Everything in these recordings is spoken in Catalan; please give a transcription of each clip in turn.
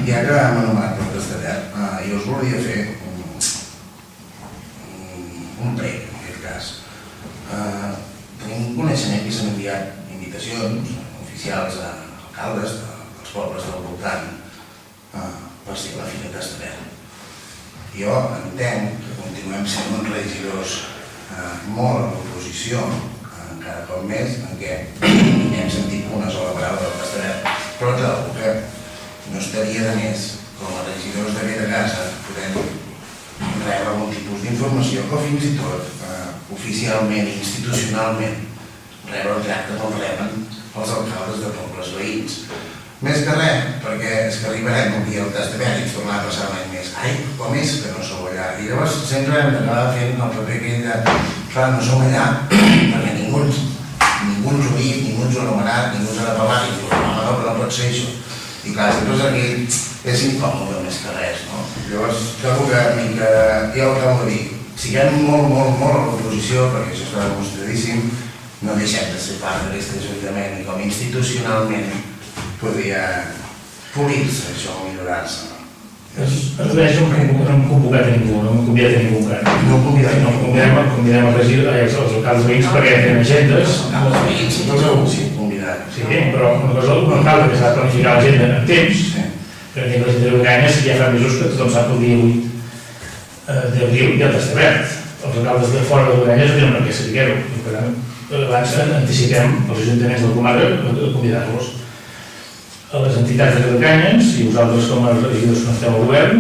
ja que hem anomenat el Castellet, jo us volia fer un prec, en aquest cas. Tenim coneixement que s'han enviat invitacions oficials a alcaldes dels pobles del voltant per ser la Fira Castellet. Jo entenc que continuem sent uns regidors molt a l'oposició, cada cop més, en què hem sentit una sola paraula del Castellet, però trobo que no estaria de més, com a regidors de bé de casa, podem rebre algun tipus d'informació o fins i tot oficialment i institucionalment rebre el tracte com reben els alcaldes de pobles veïns. Més que res, perquè és que arribarem un dia al Castellet i ens tornarà a passar un any més. Ai, com és que no sou allà? I llavors sempre hem d'acabar fent el paper aquell de clar, no som allà, perquè ningú ens ho ha dit, ningú ens ho ha anomenat, ningú ens ha de parlar, i diu, no, però no pot ser això. I clar, sempre aquí és incòmode més que res, no? Llavors, trobo que ja ho acabo de dir, siguem molt a l'oposició, perquè això està demostradíssim, no deixem de ser part d'aquest ajuntament i com institucionalment podria polir-se això o millorar-se. Els veig no hem convocat a ningú, no hem convidat a ningú encara. No hem convidem els alcaldes veïns perquè tenen agendes. Els veïns, no els heu convidat. Sí, però una cosa, un alcalde que s'ha de planificar l'agenda en temps, per exemple, l'agenda de Braganyes ja fa mesos que tothom sap que el dia 8 d'abril ja està obert. Els alcaldes de fora de Braganyes no tenen per què saber-ho, i per tant, abans anticipem els ajuntaments de la comarca a convidar-los. A les entitats de Braganyes, i vosaltres com a regidors que esteu al govern,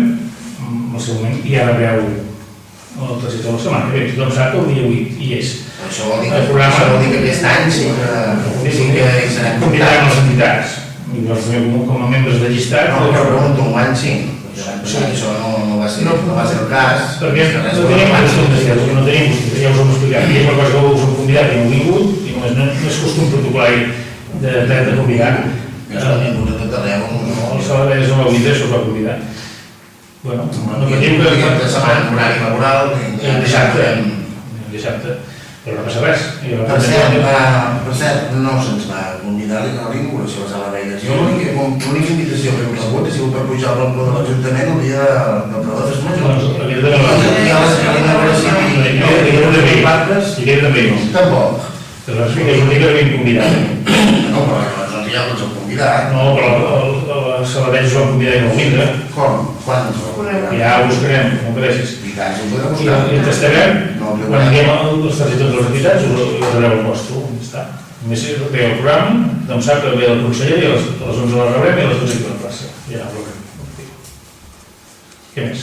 en el seu moment ja rebreu el trajecte de la setmana que ve. Tothom sap que el dia 8 hi és. Això vol dir que aquest any sí que hi serem convidant les entitats. I nosaltres també com a membres de llistat... No, però pregunto, un any sí. Això no va ser el cas. Perquè no tenim costum, ja us ho hem explicat. Hi ha una cosa que us hem convidat i no heu vingut, i no és costum protocolari de convidar. El Salvador és una vida, això us va convidar. Bueno, no patim que... De setmana, horari laboral... Dissabte, però no passa res. Per cert, no se'ns va convidar a l'inauguració de la Sala Vella. L'única invitació que hem rebut ha sigut per pujar al balcó de l'Ajuntament el dia del Pla de Fes Major. I queda també no. Tampoc. Però és l'únic que l'hem convidat. No, però ja ens hem convidat. No, però a Sabadell us vam convidar i no vindre. Com? Quan ens vam convidar? Ja ho buscarem, no pateixis. I tant, si ho podem buscar. I ens tastarem, quan tinguem els targetons de les entitats, us rebreu el vostre, ja està. Només si ve el programa, doncs sap que ve el conseller i a les 11 la rebrem i a les 12 hi ha una plaça. Ja ho veurem. Què més?